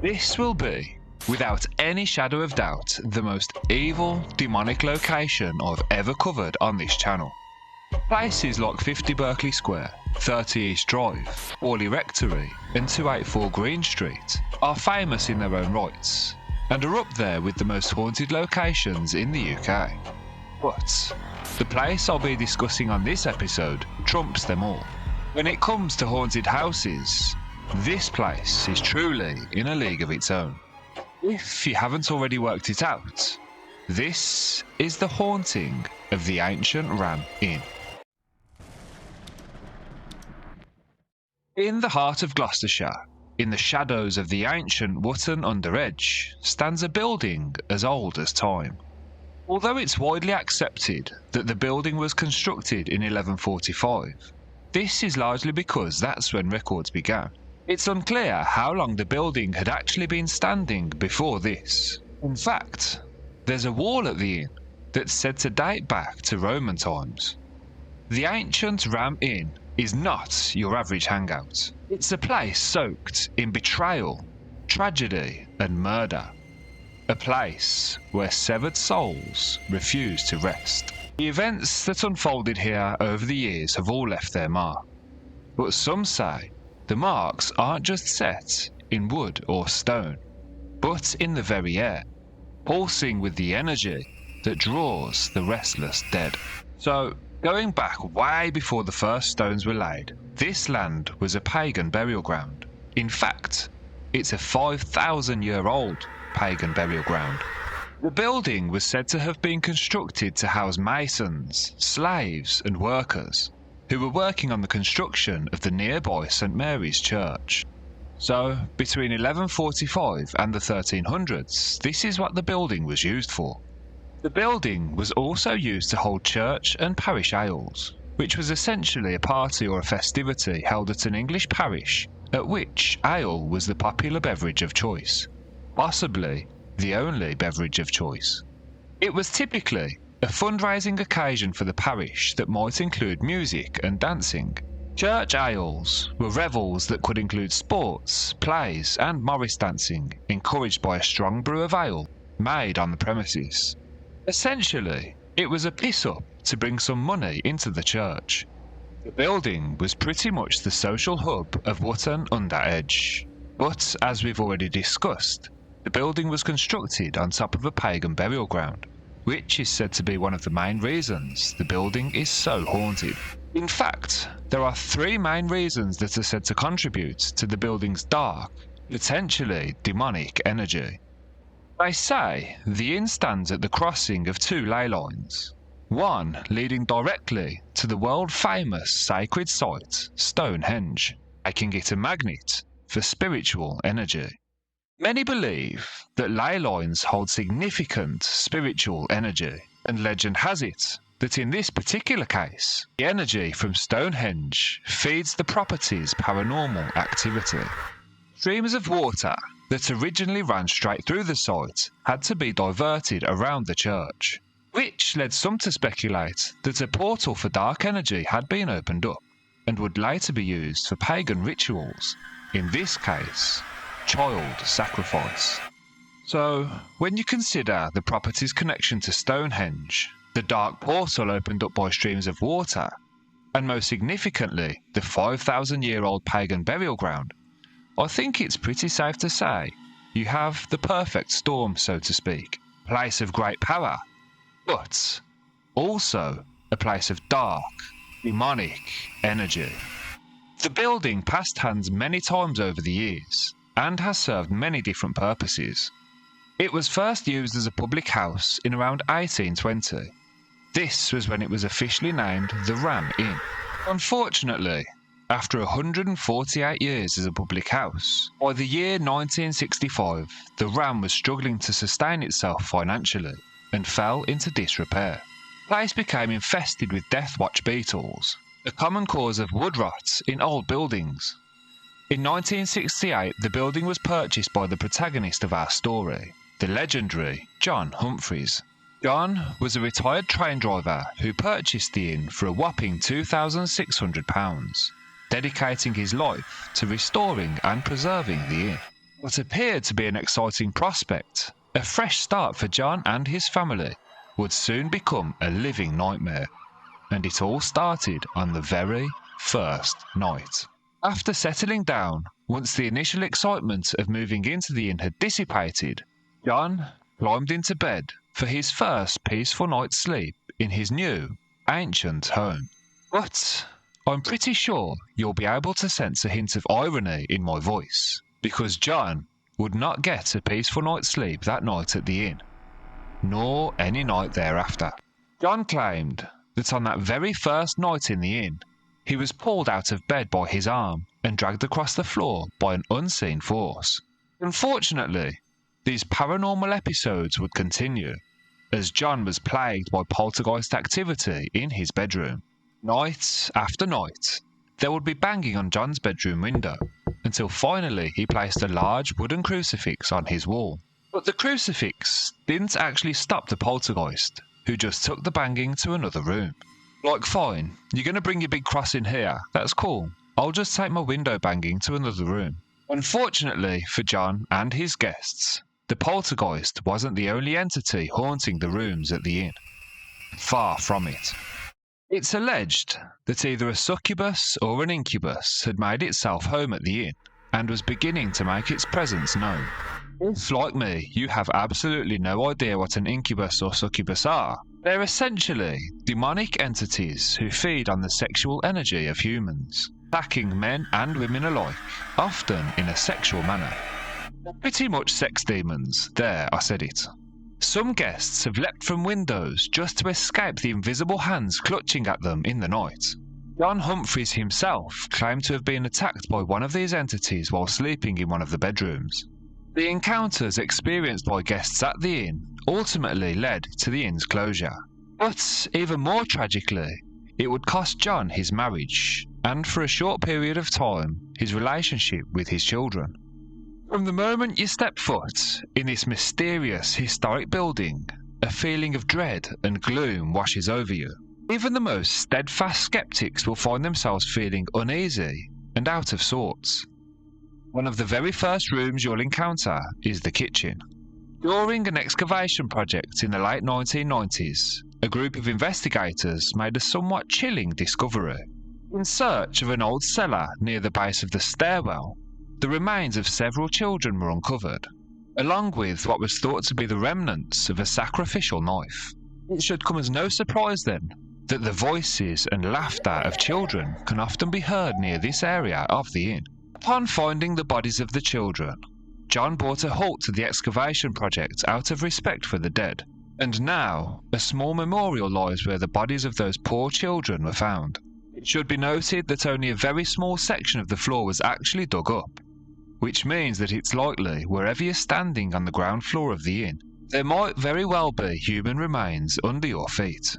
This will be, without any shadow of doubt, the most evil, demonic location I've ever covered on this channel. Places like 50 Berkeley Square, 30 East Drive, Worley Rectory and 284 Green Street are famous in their own rights, and are up there with the most haunted locations in the UK. But the place I'll be discussing on this episode trumps them all. When it comes to haunted houses, this place is truly in a league of its own. If you haven't already worked it out, this is the haunting of the ancient Ram Inn. In the heart of Gloucestershire, in the shadows of the ancient Wotton-under-Edge, stands a building as old as time. Although it's widely accepted that the building was constructed in 1145, this is largely because that's when records began. It's unclear how long the building had actually been standing before this. In fact, there's a wall at the inn that's said to date back to Roman times. The ancient Ram Inn is not your average hangout. It's a place soaked in betrayal, tragedy and murder. A place where severed souls refuse to rest. The events that unfolded here over the years have all left their mark. But some say the marks aren't just set in wood or stone, but in the very air, pulsing with the energy that draws the restless dead. So, going back way before the first stones were laid, this land was a pagan burial ground. In fact, it's a 5,000-year-old pagan burial ground. The building was said to have been constructed to house masons, slaves and workers who were working on the construction of the nearby St Mary's Church. So, between 1145 and the 1300s, this is what the building was used for. The building was also used to hold church and parish ales, which was essentially a party or a festivity held at an English parish at which ale was the popular beverage of choice, possibly the only beverage of choice. It was typically a fundraising occasion for the parish that might include music and dancing. Church ales were revels that could include sports, plays and morris dancing, encouraged by a strong brew of ale made on the premises. Essentially, it was a piss-up to bring some money into the church. The building was pretty much the social hub of Wotton-under-Edge, but as we've already discussed, the building was constructed on top of a pagan burial ground, which is said to be one of the main reasons the building is so haunted. In fact, there are three main reasons that are said to contribute to the building's dark, potentially demonic energy. They say the inn stands at the crossing of two ley lines, one leading directly to the world-famous sacred site Stonehenge, making it a magnet for spiritual energy. Many believe that ley lines hold significant spiritual energy, and legend has it that in this particular case, the energy from Stonehenge feeds the property's paranormal activity. Streams of water that originally ran straight through the site had to be diverted around the church, which led some to speculate that a portal for dark energy had been opened up and would later be used for pagan rituals, in this case, child sacrifice. So, when you consider the property's connection to Stonehenge, the dark portal opened up by streams of water, and most significantly, the 5,000-year-old pagan burial ground, I think it's pretty safe to say you have the perfect storm, so to speak. A place of great power, but also a place of dark, demonic energy. The building passed hands many times over the years, and has served many different purposes. It was first used as a public house in around 1820. This was when it was officially named the Ram Inn. Unfortunately, after 148 years as a public house, by the year 1965, the Ram was struggling to sustain itself financially and fell into disrepair. The place became infested with death watch beetles, a common cause of wood rot in old buildings. In 1968, the building was purchased by the protagonist of our story, the legendary John Humphreys. John was a retired train driver who purchased the inn for a whopping £2,600, dedicating his life to restoring and preserving the inn. What appeared to be an exciting prospect, a fresh start for John and his family, would soon become a living nightmare. And it all started on the very first night. After settling down, once the initial excitement of moving into the inn had dissipated, John climbed into bed for his first peaceful night's sleep in his new, ancient home. But I'm pretty sure you'll be able to sense a hint of irony in my voice, because John would not get a peaceful night's sleep that night at the inn, nor any night thereafter. John claimed that on that very first night in the inn, he was pulled out of bed by his arm and dragged across the floor by an unseen force. Unfortunately, these paranormal episodes would continue, as John was plagued by poltergeist activity in his bedroom. Night after night, there would be banging on John's bedroom window, until finally he placed a large wooden crucifix on his wall. But the crucifix didn't actually stop the poltergeist, who just took the banging to another room. Like, fine, you're going to bring your big cross in here, that's cool. I'll just take my window banging to another room. Unfortunately for John and his guests, the poltergeist wasn't the only entity haunting the rooms at the inn. Far from it. It's alleged that either a succubus or an incubus had made itself home at the inn and was beginning to make its presence known. If, like me, you have absolutely no idea what an incubus or succubus are, they're essentially demonic entities who feed on the sexual energy of humans, attacking men and women alike, often in a sexual manner. Pretty much sex demons, there I said it. Some guests have leapt from windows just to escape the invisible hands clutching at them in the night. John Humphreys himself claimed to have been attacked by one of these entities while sleeping in one of the bedrooms. The encounters experienced by guests at the inn ultimately led to the inn's closure. But even more tragically, it would cost John his marriage, and for a short period of time, his relationship with his children. From the moment you step foot in this mysterious historic building, a feeling of dread and gloom washes over you. Even the most steadfast skeptics will find themselves feeling uneasy and out of sorts. One of the very first rooms you'll encounter is the kitchen. During an excavation project in the late 1990s, a group of investigators made a somewhat chilling discovery. In search of an old cellar near the base of the stairwell, the remains of several children were uncovered, along with what was thought to be the remnants of a sacrificial knife. It should come as no surprise then that the voices and laughter of children can often be heard near this area of the inn. Upon finding the bodies of the children, John brought a halt to the excavation project out of respect for the dead, and now a small memorial lies where the bodies of those poor children were found. It should be noted that only a very small section of the floor was actually dug up, which means that it's likely wherever you're standing on the ground floor of the inn, there might very well be human remains under your feet.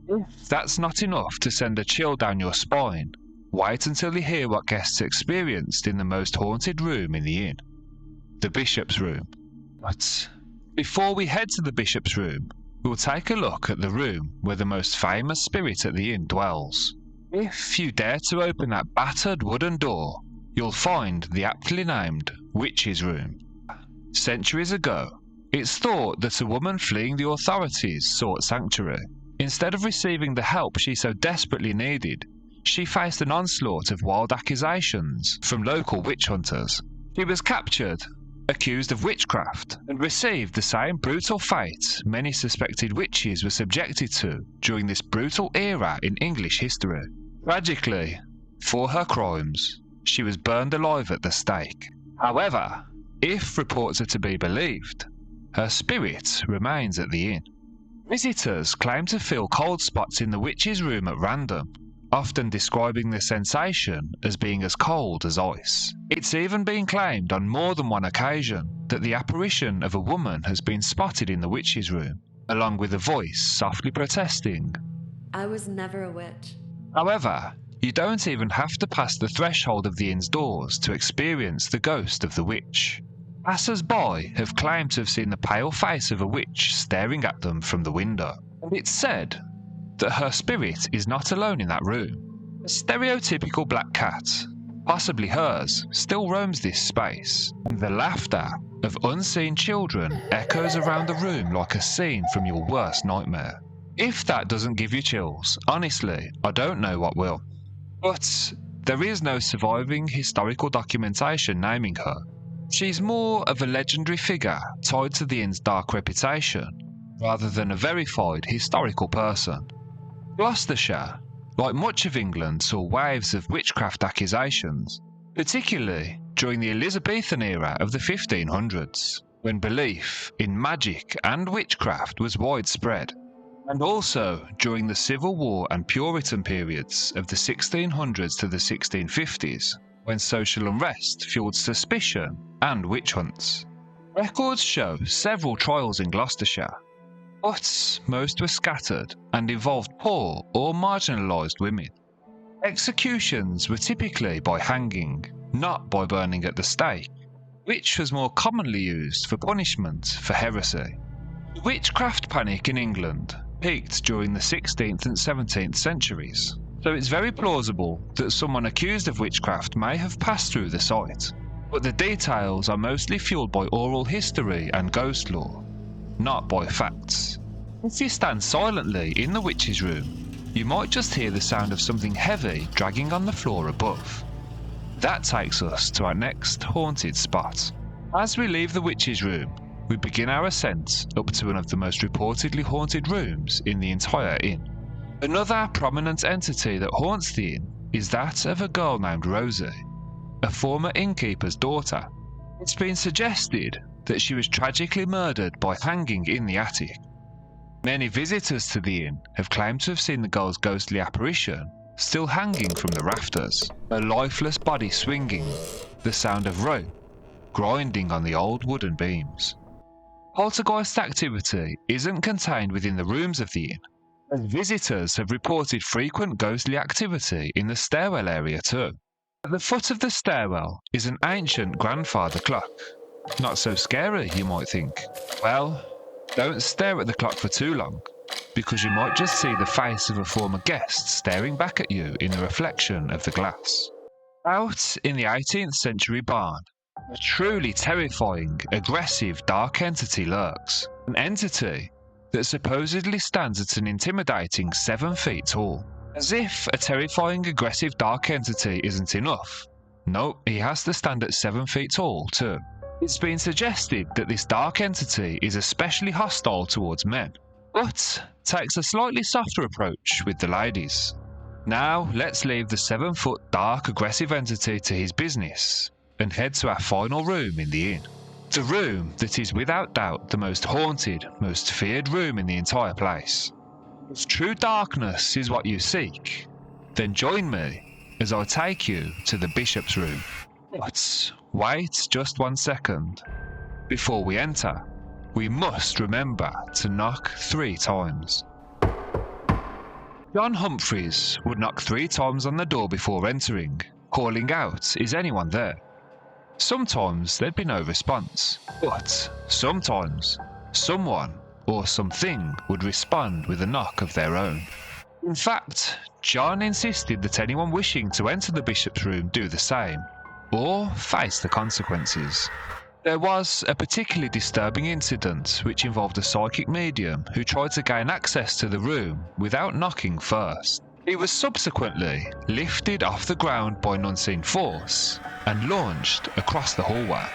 If that's not enough to send a chill down your spine, wait until you hear what guests experienced in the most haunted room in the inn, the bishop's room. But before we head to the bishop's room, we'll take a look at the room where the most famous spirit at the inn dwells. If you dare to open that battered wooden door, you'll find the aptly named Witch's Room. Centuries ago, it's thought that a woman fleeing the authorities sought sanctuary. Instead of receiving the help she so desperately needed, she faced an onslaught of wild accusations from local witch hunters. She was captured, accused of witchcraft, and received the same brutal fate many suspected witches were subjected to during this brutal era in English history. Tragically, for her crimes, she was burned alive at the stake. However, if reports are to be believed, her spirit remains at the inn. Visitors claim to feel cold spots in the witch's room at random, often describing the sensation as being as cold as ice. It's even been claimed on more than one occasion that the apparition of a woman has been spotted in the witch's room, along with a voice softly protesting, "I was never a witch." However, you don't even have to pass the threshold of the inn's doors to experience the ghost of the witch. Passers-by have claimed to have seen the pale face of a witch staring at them from the window, and it's said that her spirit is not alone in that room. A stereotypical black cat, possibly hers, still roams this space, and the laughter of unseen children echoes around the room like a scene from your worst nightmare. If that doesn't give you chills, honestly, I don't know what will. But there is no surviving historical documentation naming her. She's more of a legendary figure tied to the inn's dark reputation, rather than a verified historical person. Gloucestershire, like much of England, saw waves of witchcraft accusations, particularly during the Elizabethan era of the 1500s, when belief in magic and witchcraft was widespread, and also during the Civil War and Puritan periods of the 1600s to the 1650s, when social unrest fueled suspicion and witch hunts. Records show several trials in Gloucestershire, but most were scattered and involved poor or marginalised women. Executions were typically by hanging, not by burning at the stake, which was more commonly used for punishment for heresy. The witchcraft panic in England peaked during the 16th and 17th centuries, so it's very plausible that someone accused of witchcraft may have passed through the site, but the details are mostly fueled by oral history and ghost lore, not by facts. If you stand silently in the witch's room, you might just hear the sound of something heavy dragging on the floor above. That takes us to our next haunted spot. As we leave the witch's room, we begin our ascent up to one of the most reportedly haunted rooms in the entire inn. Another prominent entity that haunts the inn is that of a girl named Rosie, a former innkeeper's daughter. It's been suggested that she was tragically murdered by hanging in the attic. Many visitors to the inn have claimed to have seen the girl's ghostly apparition still hanging from the rafters, her lifeless body swinging, the sound of rope grinding on the old wooden beams. Poltergeist activity isn't contained within the rooms of the inn, as visitors have reported frequent ghostly activity in the stairwell area too. At the foot of the stairwell is an ancient grandfather clock. Not so scary, you might think. Well, don't stare at the clock for too long, because you might just see the face of a former guest staring back at you in the reflection of the glass. Out in the 18th century barn, a truly terrifying, aggressive dark entity lurks. An entity that supposedly stands at an intimidating 7 feet tall. As if a terrifying, aggressive dark entity isn't enough. Nope, he has to stand at 7 feet tall too. It's been suggested that this dark entity is especially hostile towards men, but takes a slightly softer approach with the ladies. Now, let's leave the 7-foot dark aggressive entity to his business and head to our final room in the inn. The room that is without doubt the most haunted, most feared room in the entire place. If true darkness is what you seek, then join me as I take you to the bishop's room. But wait just 1 second. Before we enter, we must remember to knock 3 times. John Humphreys would knock 3 times on the door before entering, calling out, "Is anyone there?" Sometimes there'd be no response, but sometimes someone or something would respond with a knock of their own. In fact, John insisted that anyone wishing to enter the bishop's room do the same, or face the consequences. There was a particularly disturbing incident which involved a psychic medium who tried to gain access to the room without knocking first. He was subsequently lifted off the ground by an unseen force and launched across the hallway.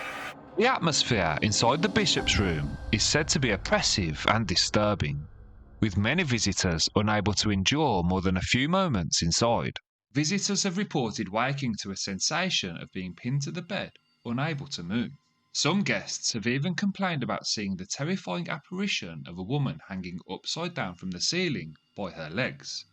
The atmosphere inside the bishop's room is said to be oppressive and disturbing, with many visitors unable to endure more than a few moments inside. Visitors have reported waking to a sensation of being pinned to the bed, unable to move. Some guests have even complained about seeing the terrifying apparition of a woman hanging upside down from the ceiling by her legs.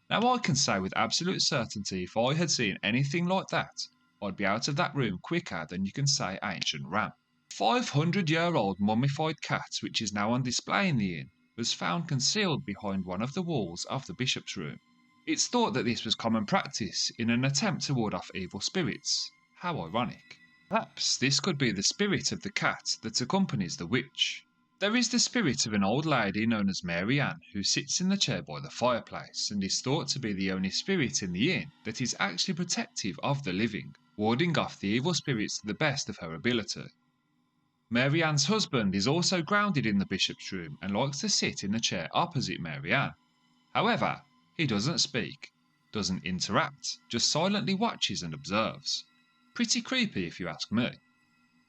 Now, I can say with absolute certainty if I had seen anything like that, I'd be out of that room quicker than you can say ancient ram. 500-year-old mummified cat, which is now on display in the inn, was found concealed behind one of the walls of the bishop's room. It's thought that this was common practice in an attempt to ward off evil spirits. How ironic. Perhaps this could be the spirit of the cat that accompanies the witch. There is the spirit of an old lady known as Mary Ann who sits in the chair by the fireplace and is thought to be the only spirit in the inn that is actually protective of the living. warding off the evil spirits to the best of her ability. Mary Ann's husband is also grounded in the bishop's room and likes to sit in the chair opposite Mary Ann. However, he doesn't speak, doesn't interact, just silently watches and observes. Pretty creepy if you ask me.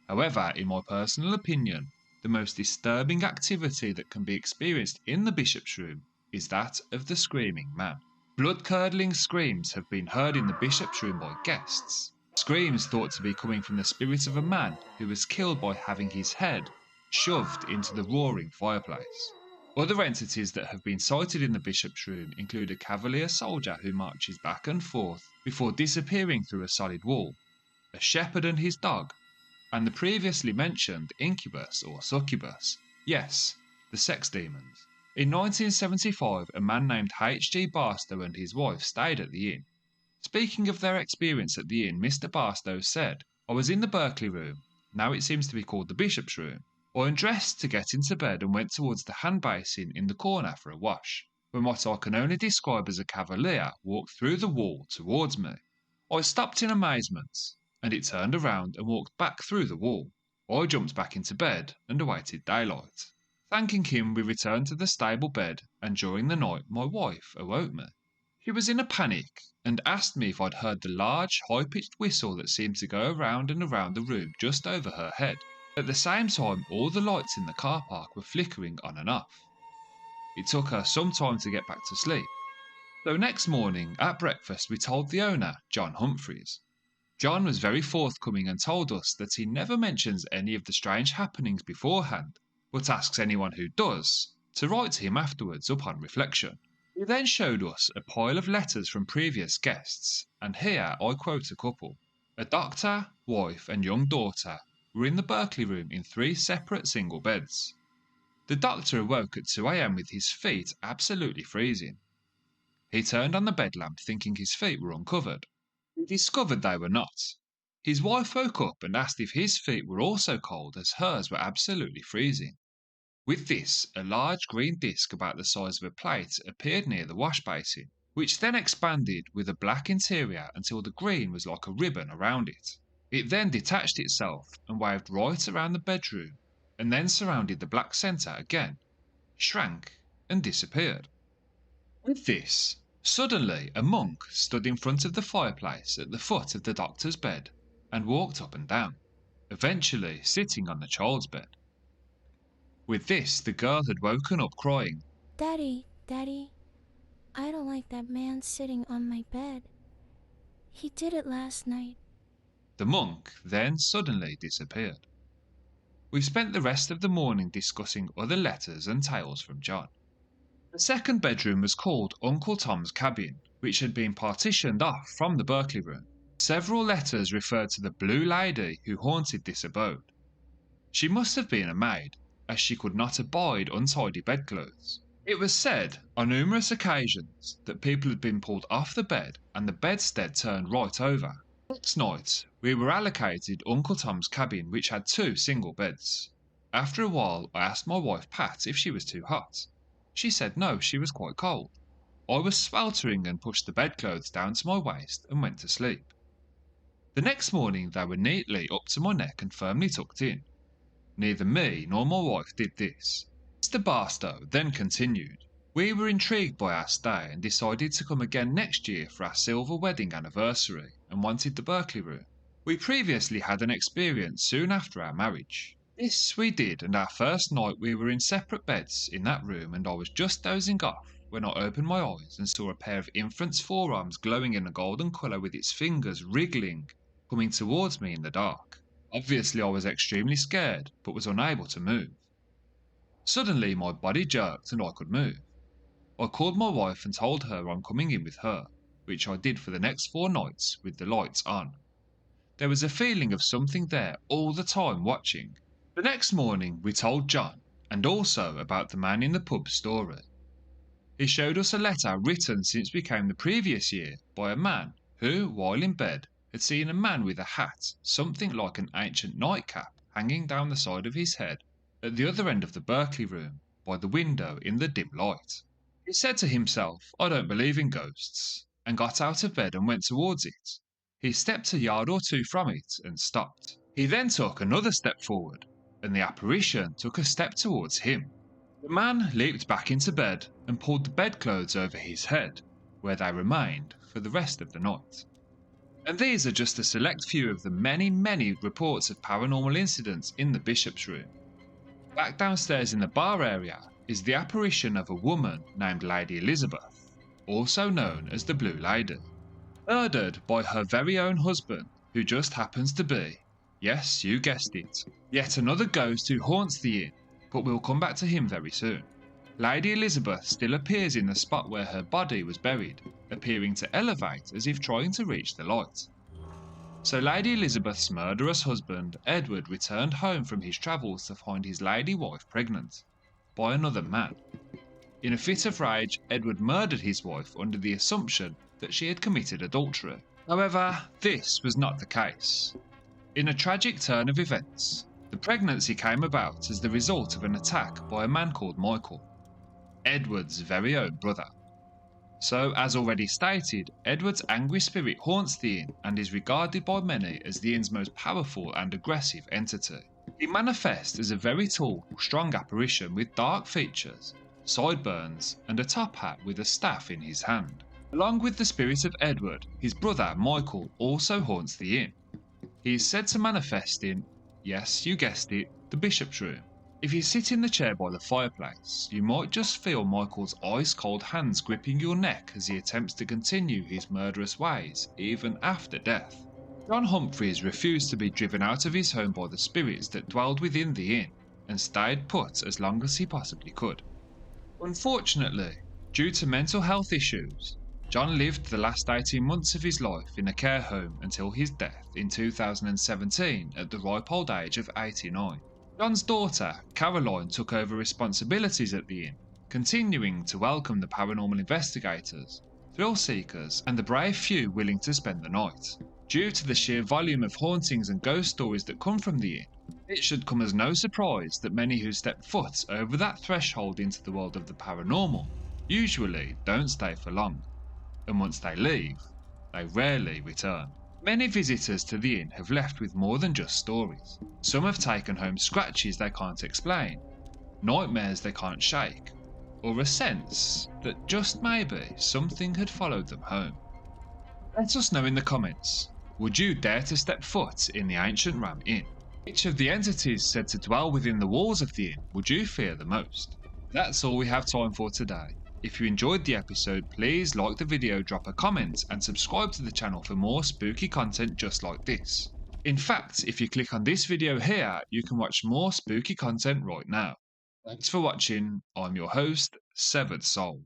However, in my personal opinion, the most disturbing activity that can be experienced in the bishop's room is that of the screaming man. Blood-curdling screams have been heard in the bishop's room by guests. Screams thought to be coming from the spirit of a man who was killed by having his head shoved into the roaring fireplace. Other entities that have been sighted in the bishop's room include a cavalier soldier who marches back and forth before disappearing through a solid wall, a shepherd and his dog, and the previously mentioned incubus or succubus, yes, the sex demons. In 1975, a man named H.G. Barstow and his wife stayed at the inn. Speaking of their experience at the inn, Mr. Barstow said, "I was in the Berkeley room, now it seems to be called the Bishop's room. I undressed to get into bed and went towards the hand basin in the corner for a wash, when what I can only describe as a cavalier walked through the wall towards me. I stopped in amazement, and it turned around and walked back through the wall. I jumped back into bed and awaited daylight. Thanking him, we returned to the stable bed, and during the night my wife awoke me. She was in a panic and asked me if I'd heard the large, high-pitched whistle that seemed to go around and around the room just over her head. At the same time, all the lights in the car park were flickering on and off. It took her some time to get back to sleep. So next morning, at breakfast, we told the owner, John Humphreys. John was very forthcoming and told us that he never mentions any of the strange happenings beforehand, but asks anyone who does to write to him afterwards upon reflection. He then showed us a pile of letters from previous guests, and here I quote a couple. A doctor, wife, and young daughter were in the Berkeley room in 3 separate single beds. The doctor awoke at 2 a.m. with his feet absolutely freezing. He turned on the bed lamp thinking his feet were uncovered. He discovered they were not. His wife woke up and asked if his feet were also cold as hers were absolutely freezing. With this, a large green disc about the size of a plate appeared near the wash basin, which then expanded with a black interior until the green was like a ribbon around it. It then detached itself and waved right around the bedroom, and then surrounded the black centre again, shrank, and disappeared. With this, suddenly a monk stood in front of the fireplace at the foot of the doctor's bed and walked up and down, eventually sitting on the child's bed. With this, the girl had woken up crying, Daddy, Daddy, I don't like that man sitting on my bed. He did it last night. The monk then suddenly disappeared. We spent the rest of the morning discussing other letters and tales from John. The second bedroom was called Uncle Tom's Cabin, which had been partitioned off from the Berkeley room. Several letters referred to the blue lady who haunted this abode. She must have been a maid, as she could not abide untidy bedclothes. It was said on numerous occasions that people had been pulled off the bed and the bedstead turned right over. Next night, we were allocated Uncle Tom's cabin, which had 2 single beds. After a while, I asked my wife Pat if she was too hot. She said no, she was quite cold. I was sweltering and pushed the bedclothes down to my waist and went to sleep. The next morning they were neatly up to my neck and firmly tucked in. Neither me nor my wife did this. Mr. Barstow then continued. We were intrigued by our stay and decided to come again next year for our silver wedding anniversary and wanted the Berkeley room. We previously had an experience soon after our marriage. This we did, and our first night we were in separate beds in that room, and I was just dozing off when I opened my eyes and saw a pair of infant's forearms glowing in a golden colour with its fingers wriggling, coming towards me in the dark. Obviously I was extremely scared, but was unable to move. Suddenly my body jerked and I could move. I called my wife and told her I'm coming in with her, which I did for the next 4 nights with the lights on. There was a feeling of something there all the time watching. The next morning we told John, and also about the man in the pub story. He showed us a letter written since we came the previous year by a man who, while in bed, had seen a man with a hat, something like an ancient nightcap, hanging down the side of his head at the other end of the Berkeley room, by the window in the dim light. He said to himself, I don't believe in ghosts, and got out of bed and went towards it. He stepped a yard or two from it and stopped. He then took another step forward, and the apparition took a step towards him. The man leaped back into bed and pulled the bedclothes over his head, where they remained for the rest of the night. And these are just a select few of the many reports of paranormal incidents in the Bishop's Room. Back downstairs in the bar area is the apparition of a woman named Lady Elizabeth, also known as the Blue Lady, murdered by her very own husband, who just happens to be, yes, you guessed it, yet another ghost who haunts the inn, but we'll come back to him very soon. Lady Elizabeth still appears in the spot where her body was buried, appearing to elevate as if trying to reach the light. So Lady Elizabeth's murderous husband, Edward, returned home from his travels to find his lady wife pregnant by another man. In a fit of rage, Edward murdered his wife under the assumption that she had committed adultery. However, this was not the case. In a tragic turn of events, the pregnancy came about as the result of an attack by a man called Michael, Edward's very own brother. So, as already stated, Edward's angry spirit haunts the inn and is regarded by many as the inn's most powerful and aggressive entity. He manifests as a very tall, strong apparition with dark features, sideburns, and a top hat with a staff in his hand. Along with the spirit of Edward, his brother Michael also haunts the inn. He is said to manifest in, yes, you guessed it, the Bishop's Room. If you sit in the chair by the fireplace, you might just feel Michael's ice-cold hands gripping your neck as he attempts to continue his murderous ways, even after death. John Humphreys refused to be driven out of his home by the spirits that dwelled within the inn, and stayed put as long as he possibly could. Unfortunately, due to mental health issues, John lived the last 18 months of his life in a care home until his death in 2017 at the ripe old age of 89. John's daughter, Caroline, took over responsibilities at the inn, continuing to welcome the paranormal investigators, thrill seekers, and the brave few willing to spend the night. Due to the sheer volume of hauntings and ghost stories that come from the inn, it should come as no surprise that many who step foot over that threshold into the world of the paranormal usually don't stay for long, and once they leave, they rarely return. Many visitors to the inn have left with more than just stories. Some have taken home scratches they can't explain, nightmares they can't shake, or a sense that just maybe something had followed them home. Let us know in the comments, would you dare to step foot in the ancient Ram Inn? Which of the entities said to dwell within the walls of the inn would you fear the most? That's all we have time for today. If you enjoyed the episode, please like the video, drop a comment and subscribe to the channel for more spooky content just like this. In fact, if you click on this video here, you can watch more spooky content right now. Thanks for watching. I'm your host, Severed Soul.